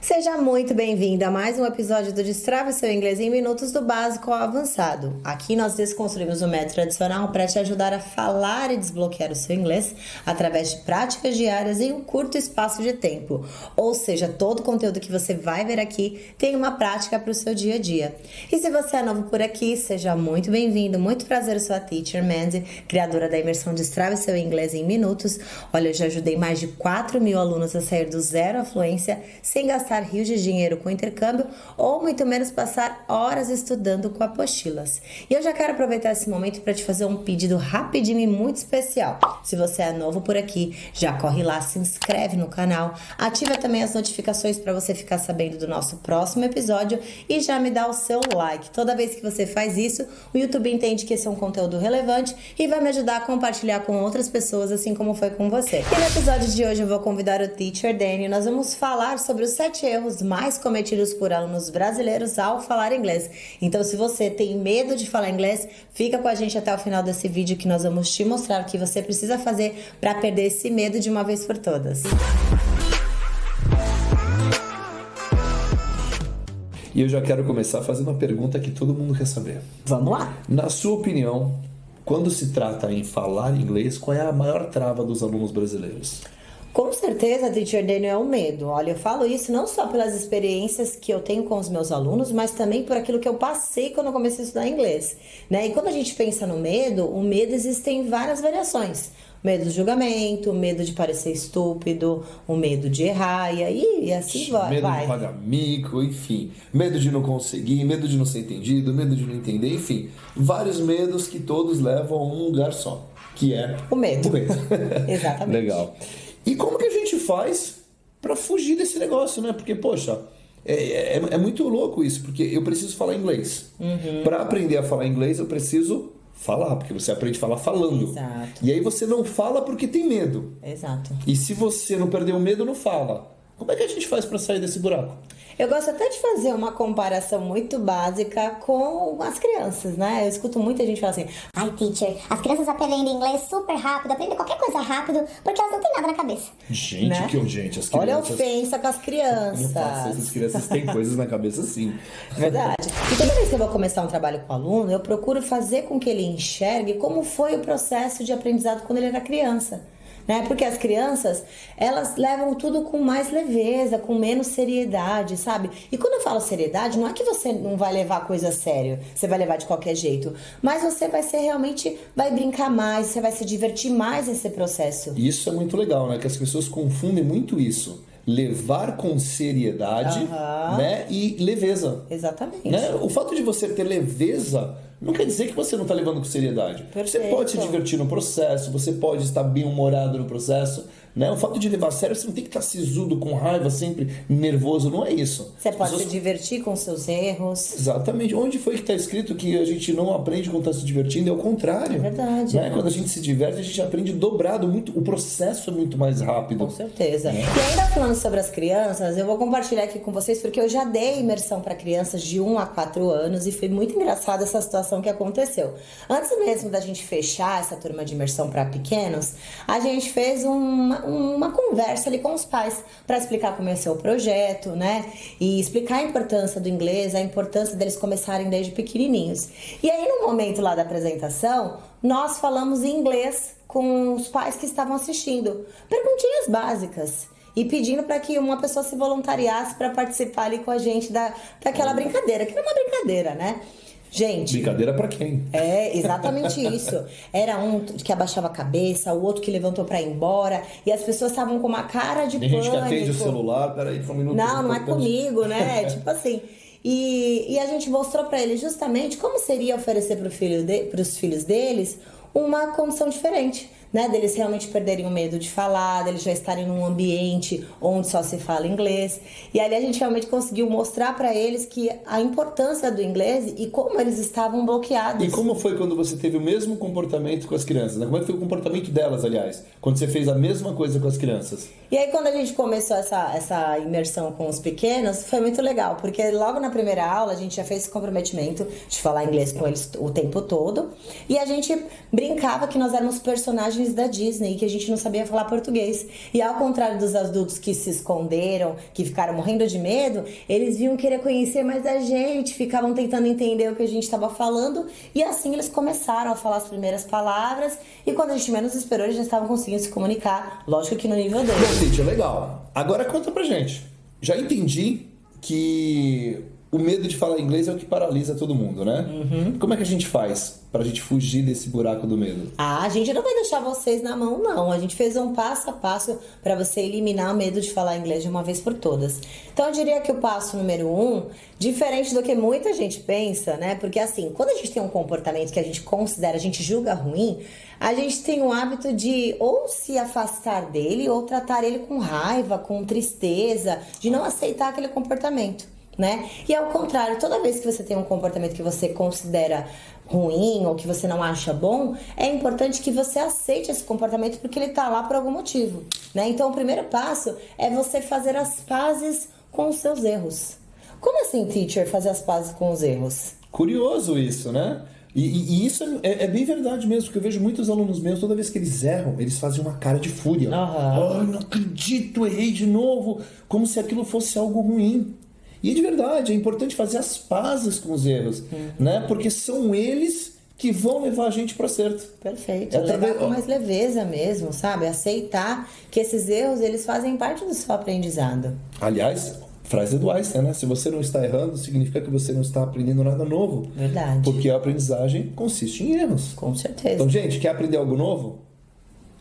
Seja muito bem-vindo a mais um episódio do Destrave Seu Inglês em Minutos do Básico ao Avançado. Aqui nós desconstruímos o método tradicional para te ajudar a falar e desbloquear o seu inglês através de práticas diárias em um curto espaço de tempo. Ou seja, todo o conteúdo que você vai ver aqui tem uma prática para o seu dia a dia. E se você é novo por aqui, seja muito bem-vindo. Muito prazer, eu sou a Teacher Mandy, criadora da imersão Destrave Seu Inglês em Minutos. Olha, eu já ajudei mais de 4.000 alunos a sair do zero à fluência sem gastar rios de dinheiro com intercâmbio ou muito menos passar horas estudando com apostilas. E eu já quero aproveitar esse momento para te fazer um pedido rapidinho e muito especial. Se você é novo por aqui, já corre lá, se inscreve no canal, ativa também as notificações para você ficar sabendo do nosso próximo episódio e já me dá o seu like. Toda vez que você faz isso, o YouTube entende que esse é um conteúdo relevante e vai me ajudar a compartilhar com outras pessoas, assim como foi com você. E no episódio de hoje eu vou convidar o Teacher Danny e nós vamos falar sobre os 7 erros mais cometidos por alunos brasileiros ao falar inglês. Então, se você tem medo de falar inglês, fica com a gente até o final desse vídeo que nós vamos te mostrar o que você precisa fazer para perder esse medo de uma vez por todas. E eu já quero começar fazendo uma pergunta que todo mundo quer saber. Vamos lá! Na sua opinião, quando se trata em falar inglês, qual é a maior trava dos alunos brasileiros? Com certeza, Teacher Danny, é o medo. Olha, eu falo isso não só pelas experiências que eu tenho com os meus alunos, mas também por aquilo que eu passei quando eu comecei a estudar inglês, né? E quando a gente pensa no medo, o medo existem várias variações. Medo do julgamento, medo de parecer estúpido, o medo de errar, e aí assim vai. Medo de pagar mico, enfim. Medo de não conseguir, medo de não ser entendido, medo de não entender, enfim. Vários medos que todos levam a um lugar só, que é o medo. Exatamente. Legal. E como que a gente faz para fugir desse negócio, né? Porque, poxa, é muito louco isso, porque eu preciso falar inglês. Para aprender a falar inglês, eu preciso falar, porque você aprende a falar falando. Exato. E aí você não fala porque tem medo. Exato. E se você não perder o medo, não fala. Como é que a gente faz para sair desse buraco? Eu gosto até de fazer uma comparação muito básica com as crianças, né? Eu escuto muita gente falar assim: ai, teacher, as crianças aprendem inglês super rápido, aprendem qualquer coisa rápido, porque elas não têm nada na cabeça. Gente, né? as crianças... Olha a ofensa com as crianças. Essas crianças têm coisas na cabeça, sim. Verdade. E toda vez que eu vou começar um trabalho com o aluno, eu procuro fazer com que ele enxergue como foi o processo de aprendizado quando ele era criança. Né? Porque as crianças, elas levam tudo com mais leveza, com menos seriedade, sabe? E quando eu falo seriedade, não é que você não vai levar a coisa a sério, você vai levar de qualquer jeito, mas você vai ser realmente, vai brincar mais, você vai se divertir mais nesse processo. Isso é muito legal, né? Que as pessoas confundem muito isso. Levar com seriedade, né? E leveza. Exatamente. Né? O fato de você ter leveza não quer dizer que você não está levando com seriedade. Perfeito. Você pode se divertir no processo, você pode estar bem-humorado no processo, né? O fato de levar a sério, você não tem que estar sisudo, com raiva, sempre nervoso, não é isso. Você pode se divertir com seus erros. Exatamente. Onde foi que está escrito que a gente não aprende quando está se divertindo? É o contrário. É verdade. Né? Quando a gente se diverte, a gente aprende dobrado. O processo é muito mais rápido. Com certeza. E ainda falando sobre as crianças, eu vou compartilhar aqui com vocês, porque eu já dei imersão para crianças de 1 a 4 anos e foi muito engraçada essa situação que aconteceu. Antes mesmo da gente fechar essa turma de imersão para pequenos, a gente fez uma conversa ali com os pais para explicar como ia ser o projeto, né? E explicar a importância do inglês, a importância deles começarem desde pequenininhos. E aí, no momento lá da apresentação, nós falamos em inglês com os pais que estavam assistindo. Perguntinhas básicas. E pedindo para que uma pessoa se voluntariasse para participar ali com a gente daquela brincadeira, que não é uma brincadeira, né? Gente... Brincadeira pra quem? É, exatamente isso. Era um que abaixava a cabeça, o outro que levantou pra ir embora, e as pessoas estavam com uma cara de pânico. Tem gente que atende o celular, peraí, só um minuto. Não é comigo, né? Tipo assim... E a gente mostrou pra eles justamente como seria oferecer pros filhos deles uma condição diferente, né? Deles realmente perderem o medo de falar, deles já estarem num ambiente onde só se fala inglês. E ali a gente realmente conseguiu mostrar para eles que a importância do inglês e como eles estavam bloqueados. E como foi quando você teve o mesmo comportamento com as crianças? Né? Como é que foi o comportamento delas, aliás? Quando você fez a mesma coisa com as crianças? E aí quando a gente começou essa imersão com os pequenos, foi muito legal, porque logo na primeira aula a gente já fez esse comprometimento de falar inglês com eles o tempo todo. E a gente brincava que nós éramos personagens personagens da Disney, que a gente não sabia falar português. E ao contrário dos adultos que se esconderam, que ficaram morrendo de medo, eles vinham querer conhecer mais a gente, ficavam tentando entender o que a gente estava falando, e assim eles começaram a falar as primeiras palavras, e quando a gente menos esperou, eles já estavam conseguindo se comunicar, lógico que no nível deles. Bom, Titi, legal. Agora conta pra gente. Já entendi que o medo de falar inglês é o que paralisa todo mundo, né? Como é que a gente faz pra gente fugir desse buraco do medo? A gente não vai deixar vocês na mão, não. A gente fez um passo a passo para você eliminar o medo de falar inglês de uma vez por todas. Então, eu diria que o passo número 1, diferente do que muita gente pensa, né? Porque, assim, quando a gente tem um comportamento que a gente considera, a gente julga ruim, a gente tem o hábito de ou se afastar dele ou tratar ele com raiva, com tristeza, de não aceitar aquele comportamento, né? E ao contrário, toda vez que você tem um comportamento que você considera ruim ou que você não acha bom, é importante que você aceite esse comportamento porque ele tá lá por algum motivo, né? Então, o primeiro passo é você fazer as pazes com os seus erros. Como assim, teacher, fazer as pazes com os erros? Curioso isso, né? E isso é bem verdade mesmo, porque eu vejo muitos alunos meus, toda vez que eles erram, eles fazem uma cara de fúria. Ai, não acredito, errei de novo, como se aquilo fosse algo ruim. E de verdade, é importante fazer as pazes com os erros, né? Porque são eles que vão levar a gente para o acerto. Perfeito, levar com mais leveza mesmo, sabe? Aceitar que esses erros, eles fazem parte do seu aprendizado. Aliás, frase do Einstein, né? Se você não está errando, significa que você não está aprendendo nada novo. Verdade. Porque a aprendizagem consiste em erros. Com certeza. Então, gente, quer aprender algo novo?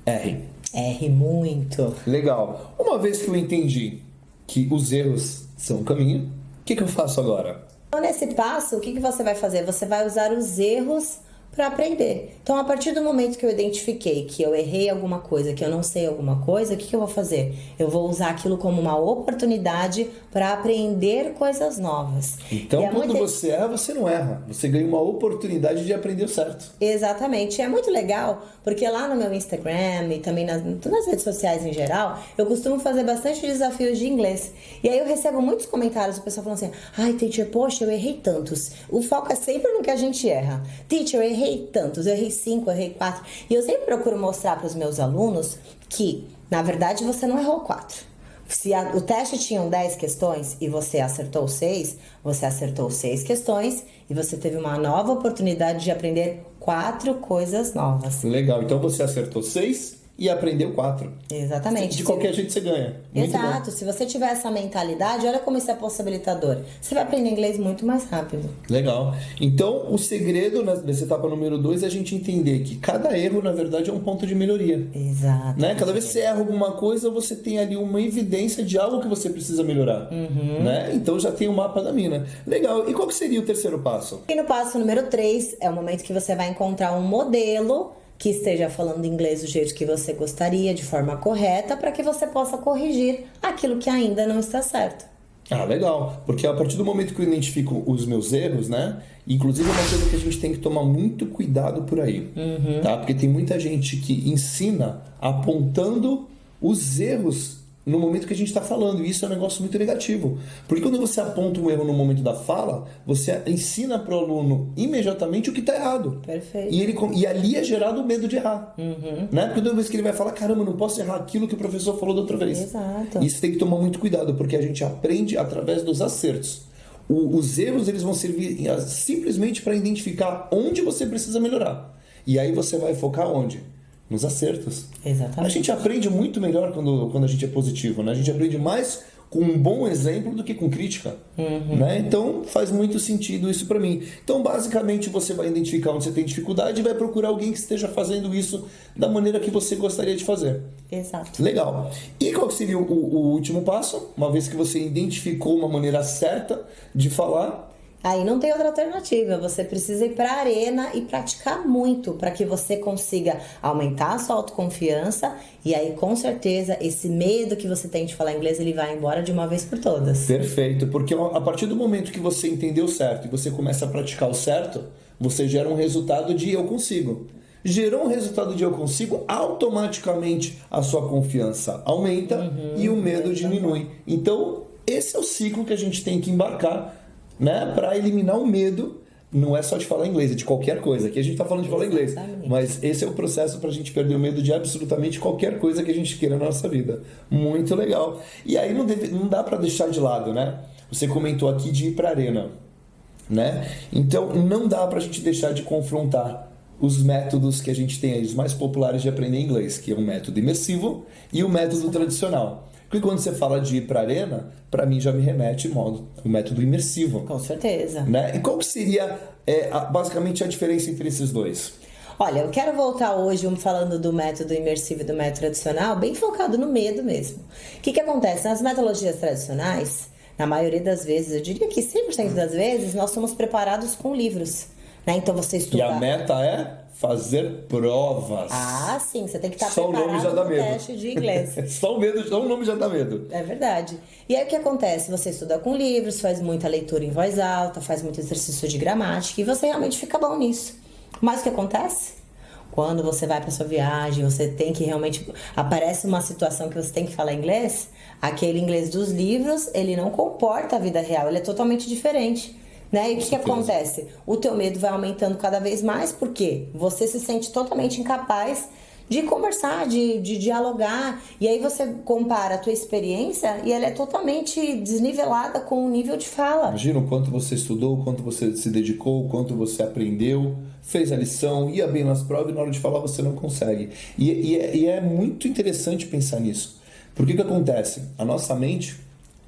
Erre. Erre muito. Legal. Uma vez que eu entendi que os erros são o caminho, o que eu faço agora? Então, nesse passo, o que você vai fazer? Você vai usar os erros para aprender. Então, a partir do momento que eu identifiquei que eu errei alguma coisa, que eu não sei alguma coisa, o que eu vou fazer? Eu vou usar aquilo como uma oportunidade para aprender coisas novas. Então, quando você erra, você não erra. Você ganha uma oportunidade de aprender o certo. Exatamente. É muito legal, porque lá no meu Instagram e também nas redes sociais em geral, eu costumo fazer bastante desafios de inglês. E aí eu recebo muitos comentários do pessoal falando assim: ai, teacher, poxa, eu errei tantos. O foco é sempre no que a gente erra. Teacher, eu errei tantos, eu errei 5, eu errei 4. E eu sempre procuro mostrar para os meus alunos que, na verdade, você não errou 4. Se o teste tinha 10 questões e você acertou 6, você acertou 6 questões e você teve uma nova oportunidade de aprender 4 coisas novas. Legal, então você acertou 6 e aprendeu 4. Exatamente. De qualquer jeito você ganha. Muito Exato. bom. Se você tiver essa mentalidade, olha como isso é possibilitador. Você vai aprender inglês muito mais rápido. Legal. Então, o segredo nessa etapa número 2 é a gente entender que cada erro, na verdade, é um ponto de melhoria. Exato. Né? Cada vez que você erra alguma coisa, você tem ali uma evidência de algo que você precisa melhorar. Né? Então, já tem o mapa da mina. Legal. E qual que seria o terceiro passo? E no passo número 3, é o momento que você vai encontrar um modelo que esteja falando inglês do jeito que você gostaria, de forma correta, para que você possa corrigir aquilo que ainda não está certo. Ah, legal. Porque a partir do momento que eu identifico os meus erros, né? Inclusive é uma coisa que a gente tem que tomar muito cuidado por aí. Tá? Porque tem muita gente que ensina apontando os erros no momento que a gente está falando, e isso é um negócio muito negativo. Porque quando você aponta um erro no momento da fala, você ensina para o aluno imediatamente o que está errado. Perfeito. E ali é gerado o medo de errar. Né? Porque toda vez que ele vai falar, caramba, não posso errar aquilo que o professor falou da outra vez. Exato. Isso tem que tomar muito cuidado, porque a gente aprende através dos acertos. Os erros, eles vão servir simplesmente para identificar onde você precisa melhorar. E aí você vai focar onde? Nos acertos. Exatamente. A gente aprende muito melhor quando a gente é positivo, né? A gente aprende mais com um bom exemplo do que com crítica. Né? Então faz muito sentido isso para mim. Então basicamente você vai identificar onde você tem dificuldade e vai procurar alguém que esteja fazendo isso da maneira que você gostaria de fazer. Exato. Legal. E qual seria o último passo? Uma vez que você identificou uma maneira certa de falar, aí não tem outra alternativa, você precisa ir para a arena e praticar muito para que você consiga aumentar a sua autoconfiança e aí com certeza esse medo que você tem de falar inglês ele vai embora de uma vez por todas. Perfeito, porque a partir do momento que você entendeu certo e você começa a praticar o certo, você gera um resultado de eu consigo. Gerou um resultado de eu consigo, automaticamente a sua confiança aumenta e o medo diminui. Então esse é o ciclo que a gente tem que embarcar, né, para eliminar o medo não é só de falar inglês, é de qualquer coisa. Aqui a gente está falando de falar inglês, Exatamente. mas esse é o processo para a gente perder o medo de absolutamente qualquer coisa que a gente queira na nossa vida. Muito legal. E aí não dá para deixar de lado, né? Você comentou aqui de ir para a arena, né? Então não dá para a gente deixar de confrontar os métodos que a gente tem aí, os mais populares de aprender inglês, que é o método imersivo e o método tradicional. Porque quando você fala de ir para a arena, para mim já me remete o método imersivo. Com certeza. Né? E qual que seria basicamente a diferença entre esses dois? Olha, eu quero voltar hoje falando do método imersivo e do método tradicional, bem focado no medo mesmo. O que acontece? Nas metodologias tradicionais, na maioria das vezes, eu diria que 100% das vezes, nós somos preparados com livros. Né? Então você estuda... E a meta é fazer provas. Ah, sim, você tem que estar Só preparado o nome já dá no medo. teste de inglês. Só o nome já dá medo. É verdade. E aí o que acontece? Você estuda com livros, faz muita leitura em voz alta, faz muito exercício de gramática e você realmente fica bom nisso. Mas o que acontece? Quando você vai para sua viagem, você tem que realmente... Aparece uma situação que você tem que falar inglês, aquele inglês dos livros, ele não comporta a vida real, ele é totalmente diferente. Né? E o que acontece? O teu medo vai aumentando cada vez mais, porque você se sente totalmente incapaz de conversar, de dialogar, e aí você compara a tua experiência e ela é totalmente desnivelada com o nível de fala. Imagina o quanto você estudou, o quanto você se dedicou, o quanto você aprendeu, fez a lição, ia bem nas provas e na hora de falar você não consegue. E é muito interessante pensar nisso. Porque o que acontece? A nossa mente...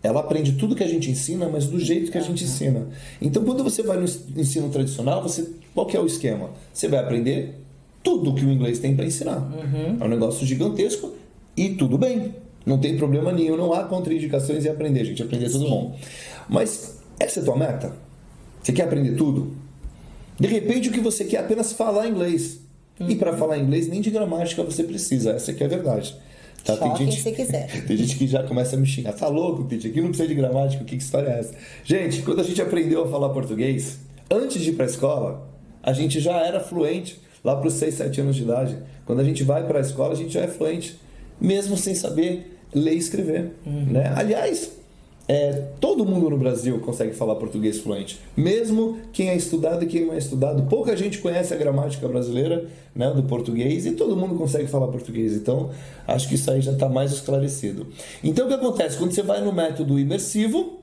ela aprende tudo que a gente ensina, mas do jeito que a gente ensina. Então, quando você vai no ensino tradicional, qual que é o esquema? Você vai aprender tudo que o inglês tem para ensinar. É um negócio gigantesco e tudo bem. Não tem problema nenhum, não há contraindicações em aprender, gente. Aprender é tudo bom. Mas essa é a tua meta? Você quer aprender tudo? De repente, o que você quer é apenas falar inglês. E para falar inglês, nem de gramática você precisa. Essa que é a verdade. Tá? Só quem você quiser. Tem gente que já começa a me xingar. Tá louco, Titi? Aqui não precisa de gramática. Que história é essa? Gente, quando a gente aprendeu a falar português, antes de ir para a escola, a gente já era fluente lá para os 6, 7 anos de idade. Quando a gente vai para a escola, a gente já é fluente, mesmo sem saber ler e escrever. Né? Aliás, todo mundo no Brasil consegue falar português fluente. Mesmo quem é estudado e quem não é estudado. Pouca gente conhece a gramática brasileira, né, do português, e todo mundo consegue falar português. Então, acho que isso aí já está mais esclarecido. Então, o que acontece? Quando você vai no método imersivo,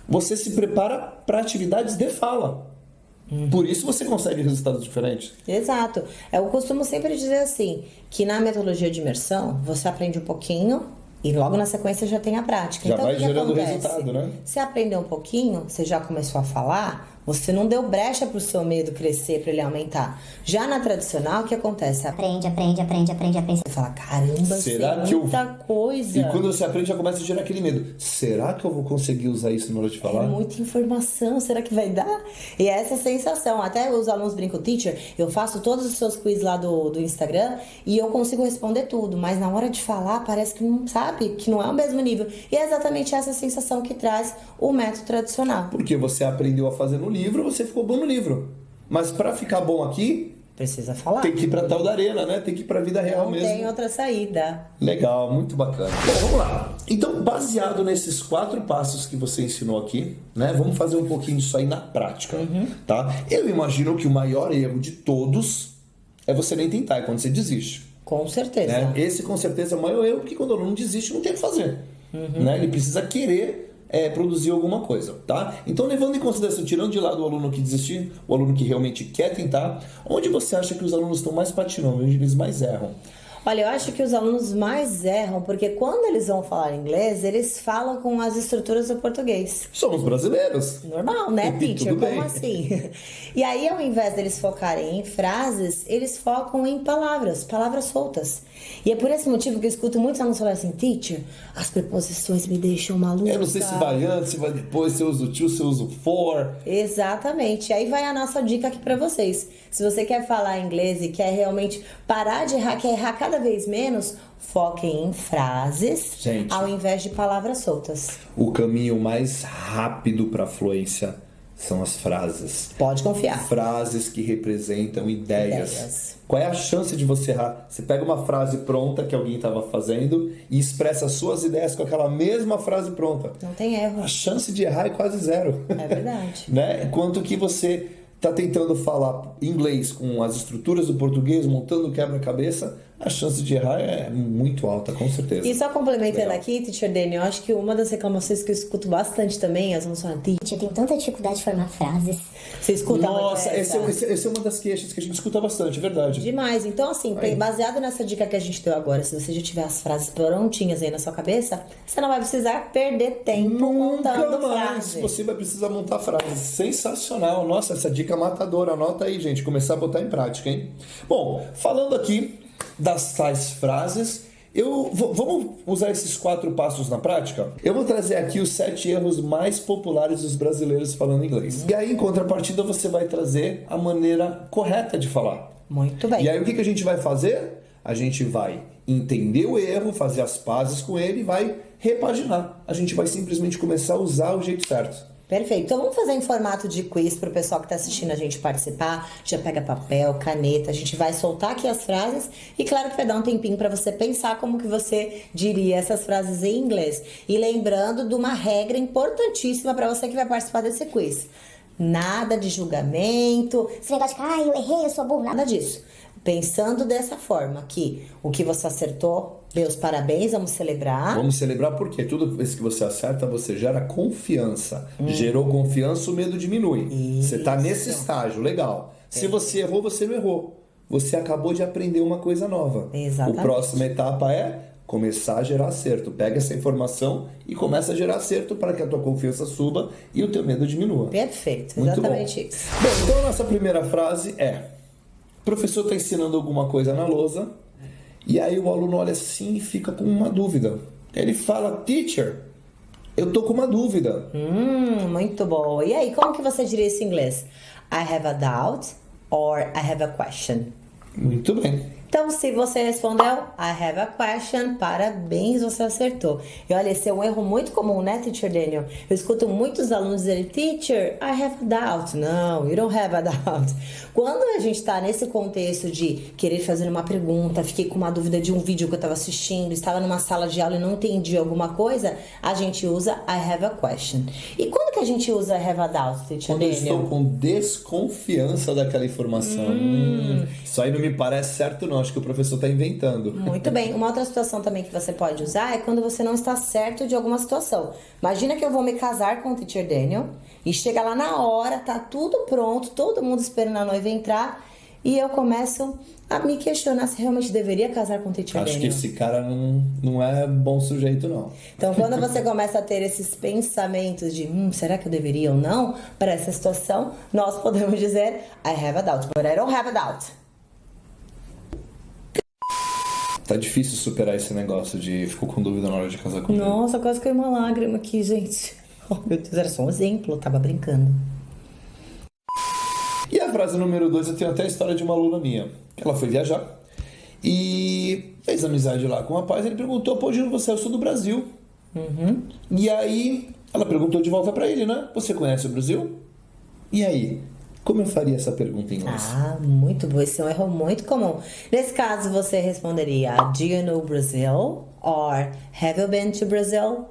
você se prepara para atividades de fala. Por isso você consegue resultados diferentes. Exato. Eu costumo sempre dizer assim, que na metodologia de imersão, você aprende um pouquinho e logo na sequência já tem a prática. Já então, vai o que gerando acontece? resultado, né? Você aprendeu um pouquinho, você já começou a falar, você não deu brecha para o seu medo crescer, para ele aumentar. Já na tradicional, o que acontece? Aprende. Você fala, caramba, Será sei que muita coisa. E quando você aprende, já começa a gerar aquele medo. Será que eu vou conseguir usar isso na hora de falar? É muita informação, será que vai dar? E é essa sensação, até os alunos brincam, teacher, eu faço todos os seus quiz lá do Instagram e eu consigo responder tudo, mas na hora de falar parece que não sabe, que não é o mesmo nível. E é exatamente essa sensação que traz o método tradicional. Porque você aprendeu a fazer no livro, você ficou bom no livro. Mas para ficar bom aqui, Precisa falar. tem que ir para tal da arena, né? Tem que ir para a vida real Não mesmo. tem outra saída. Legal, muito bacana. Bom, vamos lá. Então, baseado nesses 4 passos que você ensinou aqui, né? Vamos fazer um pouquinho disso aí na prática, tá? Eu imagino que o maior erro de todos é você nem tentar, é quando você desiste. Com certeza. Né? Esse, com certeza, é o maior erro, porque quando o aluno desiste, não tem o que fazer. Né? Ele precisa querer produzir alguma coisa, tá? Então, levando em consideração, tirando de lado o aluno que desistir, o aluno que realmente quer tentar, onde você acha que os alunos estão mais patinando, onde eles mais erram? Olha, eu acho que os alunos mais erram, porque quando eles vão falar inglês, eles falam com as estruturas do português. Somos brasileiros. Normal, né, E teacher? tudo bem. Como assim? E aí, ao invés deles focarem em frases, eles focam em palavras soltas. E é por esse motivo que eu escuto muitos alunos falarem assim, teacher, as preposições me deixam maluca. Eu não sei se vai antes, se vai depois, se eu uso to, se eu uso for. Exatamente. Aí vai a nossa dica aqui pra vocês. Se você quer falar inglês e quer realmente parar de errar, quer errar cada vez menos, foquem em frases, Gente, ao invés de palavras soltas. o caminho mais rápido para a fluência são as frases. Pode confiar. Frases que representam ideias. Ideias. Qual é a chance de você errar? Você pega uma frase pronta que alguém estava fazendo e expressa suas ideias com aquela mesma frase pronta. Não tem erro. A chance de errar é quase zero. É verdade. Né? Enquanto que você tá tentando falar inglês com as estruturas do português, montando quebra-cabeça, a chance de errar é muito alta, com certeza. E só complementando Legal. aqui, Teacher Daniel, eu acho que uma das reclamações que eu escuto bastante também, as vamos falar, Gente, eu tenho tanta dificuldade de formar frases. você escuta Nossa, muito essa é uma das queixas que a gente escuta bastante, é verdade. Demais. Então, assim, baseado nessa dica que a gente deu agora, se você já tiver as frases prontinhas aí na sua cabeça, você não vai precisar perder tempo montando Nunca mais frase. você vai precisar montar frase. Sensacional. Nossa, essa dica matadora. Anota aí, gente. Começar a botar em prática, hein? Bom, falando aqui das tais frases, vamos usar esses 4 passos na prática? Eu vou trazer aqui os 7 erros mais populares dos brasileiros falando inglês. E aí, em contrapartida, você vai trazer a maneira correta de falar. Muito bem. E aí, o que a gente vai fazer? A gente vai entender o erro, fazer as pazes com ele e vai repaginar. A gente vai simplesmente começar a usar o jeito certo. Perfeito. Então vamos fazer em formato de quiz para o pessoal que está assistindo a gente participar. Já pega papel, caneta, a gente vai soltar aqui as frases e claro que vai dar um tempinho para você pensar como que você diria essas frases em inglês. E lembrando de uma regra importantíssima para você que vai participar desse quiz. Nada de julgamento, Esse negócio de, eu errei, eu sou burro. nada disso. Pensando dessa forma, que o que você acertou, meus parabéns, vamos celebrar. Vamos celebrar porque tudo vez que você acerta, você gera confiança. Gerou confiança, o medo diminui. Você está nesse estágio, legal. Se você errou, você não errou. Você acabou de aprender uma coisa nova. Exatamente. A próxima etapa é começar a gerar acerto. Pega essa informação e começa a gerar acerto para que a tua confiança suba e o teu medo diminua. Perfeito, Muito exatamente bom. isso. Bom, então a nossa primeira frase é: o professor está ensinando alguma coisa na lousa e aí o aluno olha assim e fica com uma dúvida. Ele fala: teacher, eu tô com uma dúvida. Muito bom. E aí, como que você diria isso em inglês? I have a doubt or I have a question. Muito bem. Então, se você respondeu I have a question, parabéns, você acertou. E olha, esse é um erro muito comum, né, Teacher Daniel? Eu escuto muitos alunos dizerem, Teacher, I have a doubt. Não, you don't have a doubt. Quando a gente está nesse contexto de querer fazer uma pergunta, fiquei com uma dúvida de um vídeo que eu estava assistindo, estava numa sala de aula e não entendi alguma coisa, a gente usa I have a question. E quando que a gente usa I have a doubt, Teacher Quando eu Daniel? estou com desconfiança daquela informação. Isso aí não me parece certo, não. Acho que o professor está inventando. Muito bem. Uma outra situação também que você pode usar é quando você não está certo de alguma situação. Imagina que eu vou me casar com o Teacher Daniel e chega lá na hora, tá tudo pronto, todo mundo esperando a noiva entrar e eu começo a me questionar se realmente deveria casar com o Teacher Acho que Daniel. esse cara não é bom sujeito, não. Então, quando você começa a ter esses pensamentos de será que eu deveria ou não para essa situação, nós podemos dizer I have a doubt, but I don't have a doubt. Tá difícil superar esse negócio de ficou com dúvida na hora de casar com ele. Nossa, quase caiu uma lágrima aqui, gente. Oh, meu Deus, era só um exemplo, eu tava brincando. E a frase número 2, eu tenho até a história de uma aluna minha. Ela foi viajar e fez amizade lá com um rapaz. Ele perguntou, pô, de onde você é? Eu sou do Brasil. E aí, ela perguntou de volta pra ele, né? Você conhece o Brasil? E aí, como eu faria essa pergunta em inglês? Ah, muito bom. Esse é um erro muito comum. Nesse caso, você responderia Do you know Brazil? Or Have you been to Brazil?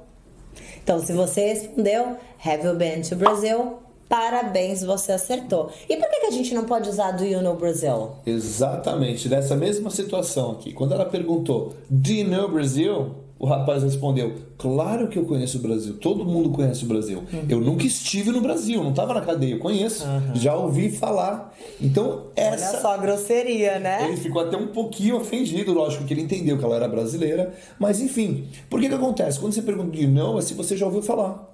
Então, se você respondeu Have you been to Brazil? Parabéns, você acertou. E por que a gente não pode usar Do you know Brazil? Exatamente, nessa mesma situação aqui. Quando ela perguntou Do you know Brazil? O rapaz respondeu, claro que eu conheço o Brasil, todo mundo conhece o Brasil. Eu nunca estive no Brasil, não estava na cadeia, eu conheço, já ouvi falar. Então, essa... Olha só a grosseria, né? Ele ficou até um pouquinho ofendido, lógico que ele entendeu que ela era brasileira. Mas enfim, por que acontece? Quando você pergunta de não, é se você já ouviu falar.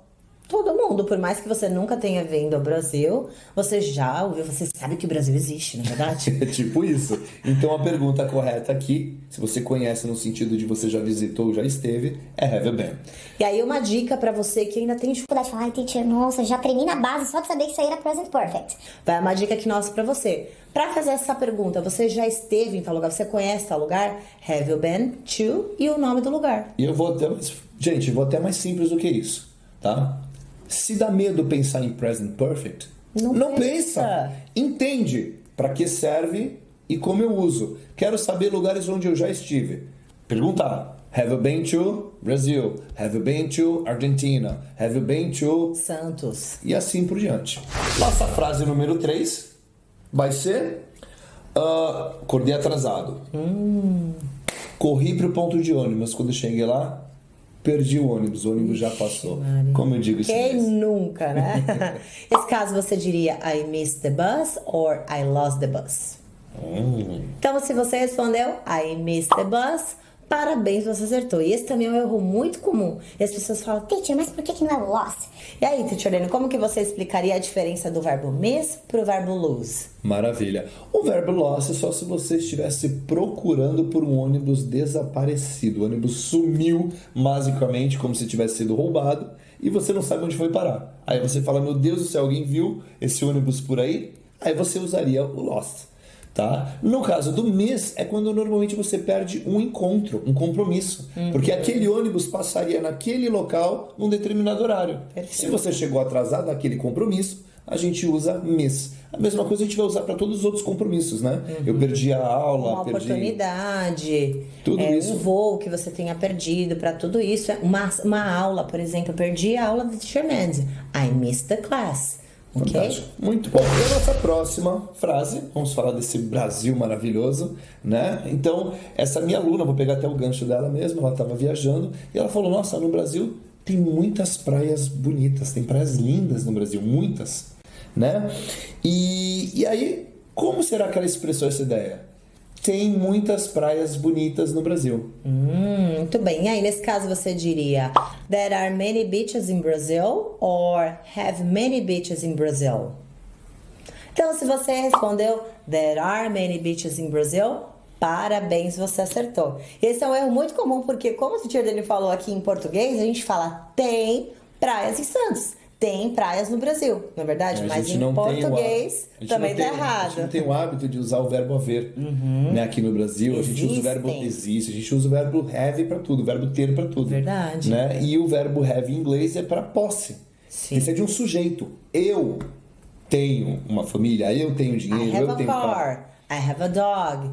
Todo mundo, por mais que você nunca tenha vindo ao Brasil, você já ouviu, você sabe que o Brasil existe, não é verdade? É tipo isso. Então a pergunta correta aqui, se você conhece no sentido de você já visitou, já esteve, é have been. E aí uma dica pra você que ainda tem Dificuldade de falar, teacher, nossa, já tremi na base só de saber que isso aí era present perfect. vai uma dica aqui nossa pra você. Pra fazer essa pergunta, você já esteve em tal lugar? Você conhece tal lugar? Have you been to? E o nome do lugar. E eu vou até mais... Gente, vou até mais simples do que isso, tá? Se dá medo pensar em present perfect, não pensa. Entende para que serve e como eu uso. Quero saber lugares onde eu já estive. Perguntar. Have you been to Brazil? Have you been to Argentina? Have you been to... Santos. E assim por diante. Nossa frase número 3. vai ser acordei atrasado. Corri pro ponto de ônibus. Quando eu cheguei lá, perdi o ônibus já passou. Maria. Como eu digo isso? Quem nunca, né? Nesse caso você diria I missed the bus or I lost the bus. Então se você respondeu I missed the bus, parabéns, você acertou. E esse também é um erro muito comum. E as pessoas falam, Teacher, mas por que não é lost? e aí, Teacher Lene, como que você explicaria a diferença do verbo miss pro verbo lose? Maravilha. O verbo lost é só se você estivesse procurando por um ônibus desaparecido. O ônibus sumiu, basicamente, como se tivesse sido roubado, e você não sabe onde foi parar. Aí você fala, meu Deus do céu, alguém viu esse ônibus por aí? Aí você usaria o lost. Tá? No caso do miss, é quando normalmente você perde um encontro, um compromisso. Porque aquele ônibus passaria naquele local num determinado horário. Perfeito. Se você chegou atrasado naquele compromisso, a gente usa miss. A mesma coisa a gente vai usar para todos os outros compromissos, né? Eu perdi a aula, Uma perdi... oportunidade, Tudo isso. um voo que você tenha perdido, para tudo isso. Uma aula, por exemplo, eu perdi a aula de Teacher Mendes. I missed the class. Ok? Fantástico. Muito bom. E a nossa próxima frase, vamos falar desse Brasil maravilhoso, né? Então, essa minha aluna, vou pegar até o gancho dela mesmo, ela estava viajando e ela falou, nossa, no Brasil tem muitas praias bonitas, tem praias lindas no Brasil, muitas, né? E aí, como será que ela expressou essa ideia? Tem muitas praias bonitas no Brasil. Muito bem. E aí, nesse caso, você diria There are many beaches in Brazil or have many beaches in Brazil? Então, se você respondeu There are many beaches in Brazil, parabéns, você acertou. Esse é um erro muito comum, porque como o teacher dele falou aqui em português, a gente fala tem praias em Santos. Tem praias no Brasil, não é verdade? A Mas gente em não tem português também tá A gente errado. não tem o hábito de usar o verbo haver, né? Aqui no Brasil, a gente usa o verbo Existem. existe, a gente usa o verbo have para tudo, o verbo ter para tudo. Verdade. Né? E o verbo have em inglês é para posse. Sim. Esse é de um sujeito. Eu tenho uma família, eu tenho dinheiro, I have eu a tenho carro. car, I have a dog,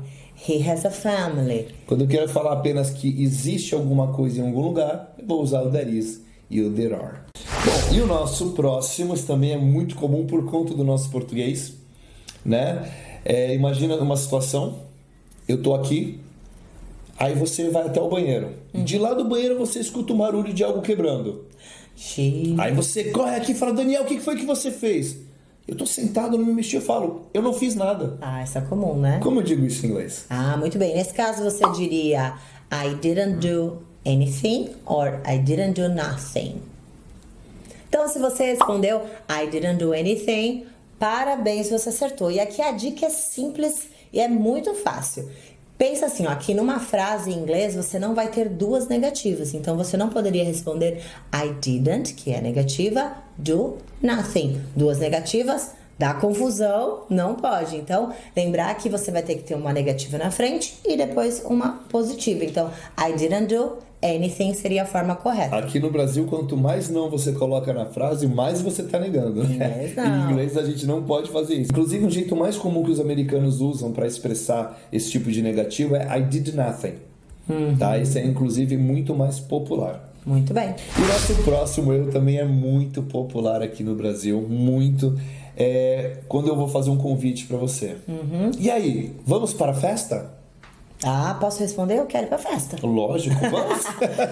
he has a family. Quando eu quero falar apenas que existe alguma coisa em algum lugar, eu vou usar o there is e o there are. Bom, e o nosso próximo, esse também é muito comum por conta do nosso português, né? Imagina uma situação, eu tô aqui, aí você vai até o banheiro. De lá do banheiro você escuta um barulho de algo quebrando. Aí você corre aqui e fala, Daniel, o que foi que você fez? Eu tô sentado, não me mexi, eu falo, eu não fiz nada. Ah, isso é comum, né? Como eu digo isso em inglês? Ah, muito bem. Nesse caso você diria I didn't do anything or I didn't do nothing. Então, se você respondeu I didn't do anything, parabéns, você acertou. E aqui a dica é simples e é muito fácil. Pensa assim, ó, aqui numa frase em inglês você não vai ter duas negativas. Então, você não poderia responder I didn't, que é negativa, do nothing. Duas negativas, dá confusão, não pode. Então, lembrar que você vai ter que ter uma negativa na frente e depois uma positiva. Então, I didn't do anything seria a forma correta. Aqui no Brasil, quanto mais não você coloca na frase, mais você está negando. Né? Não. Em inglês a gente não pode fazer isso. Inclusive, um jeito mais comum que os americanos usam para expressar esse tipo de negativo é I did nothing. Tá? Esse é, inclusive, muito mais popular. Muito bem. E o nosso próximo erro também é muito popular aqui no Brasil. Muito. Quando eu vou fazer um convite para você. E aí, vamos para a festa? Ah, posso responder? Eu quero ir pra festa. Lógico, vamos.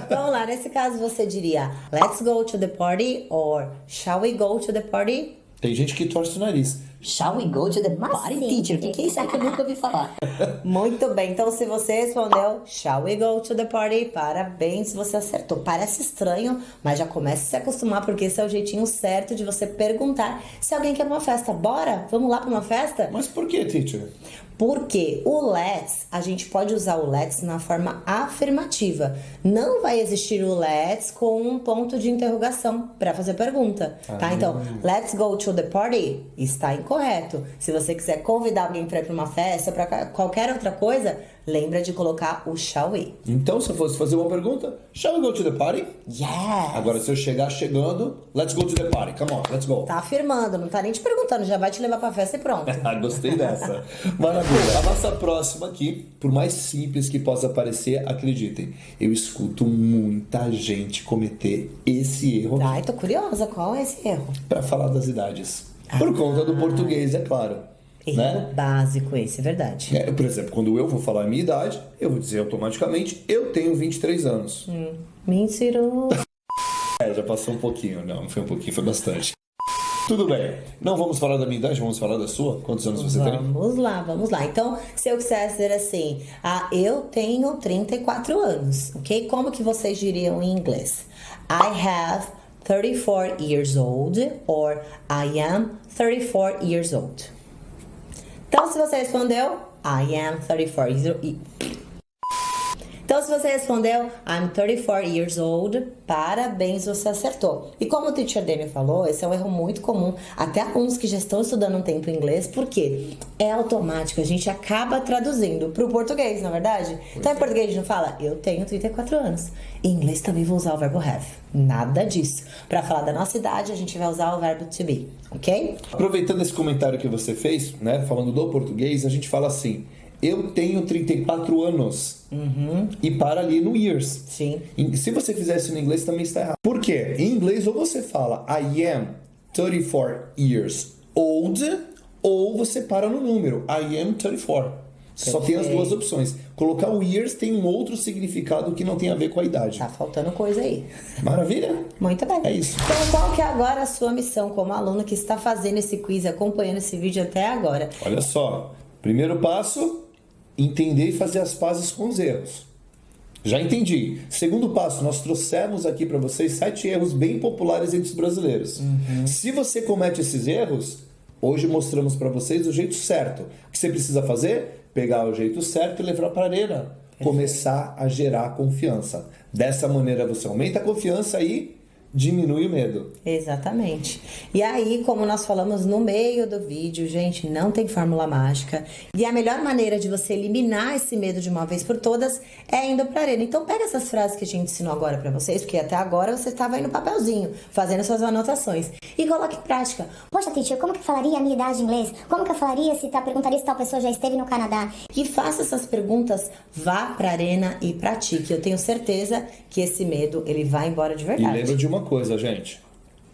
Vamos lá, nesse caso você diria Let's go to the party or Shall we go to the party? Tem gente que torce o nariz. Shall we go to the party, sim. teacher? O que é isso aí que eu nunca ouvi falar? Muito bem, então se você respondeu Shall we go to the party? Parabéns, você acertou. Parece estranho, mas já comece a se acostumar, porque esse é o jeitinho certo de você perguntar se alguém quer uma festa. Bora? Vamos lá pra uma festa? Mas por que, teacher? Porque o let's, a gente pode usar o let's na forma afirmativa. Não vai existir o let's com um ponto de interrogação para fazer pergunta, tá? Então, let's go to the party está incorreto. Se você quiser convidar alguém para ir para uma festa, para qualquer outra coisa, lembra de colocar o shall we. Então, se eu fosse fazer uma pergunta, shall we go to the party? Yes! Agora, se eu chegar chegando, let's go to the party. Come on, let's go. Tá afirmando, não tá nem te perguntando, já vai te levar pra festa e pronto. Gostei dessa. Maravilha. A nossa próxima aqui, por mais simples que possa parecer, acreditem, eu escuto muita gente cometer esse erro Ai, tô curiosa, qual é esse erro? para falar das idades. Por conta do português, é claro. né? básico esse, é verdade. Por exemplo, quando eu vou falar a minha idade, eu vou dizer automaticamente, eu tenho 23 anos. Mentiroso. Já passou um pouquinho. Não foi um pouquinho, foi bastante. Tudo bem. Não vamos falar da minha idade, vamos falar da sua? Quantos anos você tem? Vamos lá. Então, se eu quisesse dizer assim, eu tenho 34 anos, ok? Como que vocês diriam em inglês? I have 34 years old, or I am 34 years old. Então, se você respondeu, I am 34 years old. Então, se você respondeu, I'm 34 years old, parabéns, você acertou. E como o teacher Daniel falou, esse é um erro muito comum, até alunos que já estão estudando um tempo inglês, porque é automático, a gente acaba traduzindo para o português, na verdade? Então, em português a gente não fala, eu tenho 34 anos. Em inglês também vou usar o verbo have. Nada disso. Para falar da nossa idade, a gente vai usar o verbo to be, ok? Aproveitando esse comentário que você fez, né, falando do português, a gente fala assim, eu tenho 34 anos. E para ali no years. Sim. Se você fizer isso no inglês, também está errado. Por quê? Em inglês, ou você fala I am 34 years old, ou você para no número I am 34. Só tem as duas opções. Colocar o years tem um outro significado que não tem a ver com a idade. Tá faltando coisa aí. Maravilha? Muito bem. É isso. Então, qual que é agora a sua missão como aluno que está fazendo esse quiz, acompanhando esse vídeo até agora? Olha só. Primeiro passo, entender e fazer as pazes com os erros. Já entendi. Segundo passo, nós trouxemos aqui para vocês 7 erros bem populares entre os brasileiros. Se você comete esses erros, hoje mostramos para vocês o jeito certo. O que você precisa fazer? Pegar o jeito certo e levar para a arena. Começar a gerar confiança. Dessa maneira você aumenta a confiança e diminui o medo. Exatamente. E aí, como nós falamos no meio do vídeo, gente, não tem fórmula mágica. E a melhor maneira de você eliminar esse medo de uma vez por todas é indo pra arena. Então pega essas frases que a gente ensinou agora pra vocês, porque até agora você estava aí no papelzinho, fazendo suas anotações. E coloque em prática. Poxa, teacher, como que eu falaria a minha idade em inglês? Como que eu falaria perguntaria se tal pessoa já esteve no Canadá? E faça essas perguntas, vá pra arena e pratique. Eu tenho certeza que esse medo, ele vai embora de E verdade. lembra de uma coisa, gente.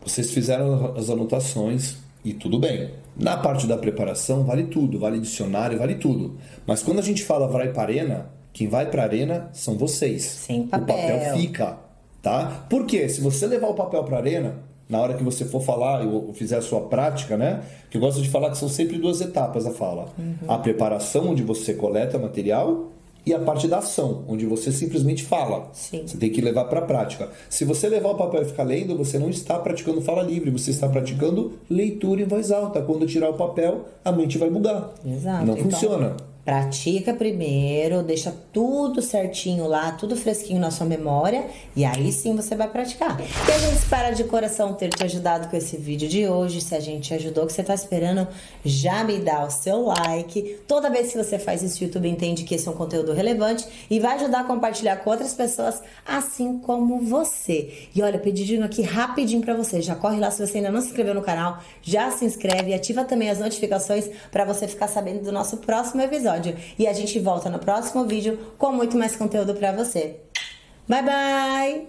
Vocês fizeram as anotações e tudo bem. Na parte da preparação vale tudo, vale dicionário, vale tudo. Mas quando a gente fala vai para arena, quem vai para arena são vocês. Sem papel. O papel fica, tá? Por quê? Se você levar o papel para arena, na hora que você for falar ou fizer a sua prática, né? Que eu gosto de falar que são sempre 2 etapas a fala. A preparação, onde você coleta material, e a parte da ação, onde você simplesmente fala. Sim. Você tem que levar para a prática. Se você levar o papel e ficar lendo, você não está praticando fala livre, você está praticando leitura em voz alta. Quando tirar o papel, a mente vai bugar. Exato. Não Então, funciona. pratica primeiro, deixa tudo certinho lá, tudo fresquinho na sua memória, e aí sim você vai praticar. E a gente espera de coração ter te ajudado com esse vídeo de hoje. Se a gente te ajudou, o que você tá esperando, já me dá o seu like. Toda vez que você faz isso, o YouTube entende que esse é um conteúdo relevante e vai ajudar a compartilhar com outras pessoas, assim como você. E olha, pedidinho aqui rapidinho pra você, já corre lá, se você ainda não se inscreveu no canal, já se inscreve e ativa também as notificações pra você ficar sabendo do nosso próximo episódio. E a gente volta no próximo vídeo com muito mais conteúdo pra você. Bye, bye!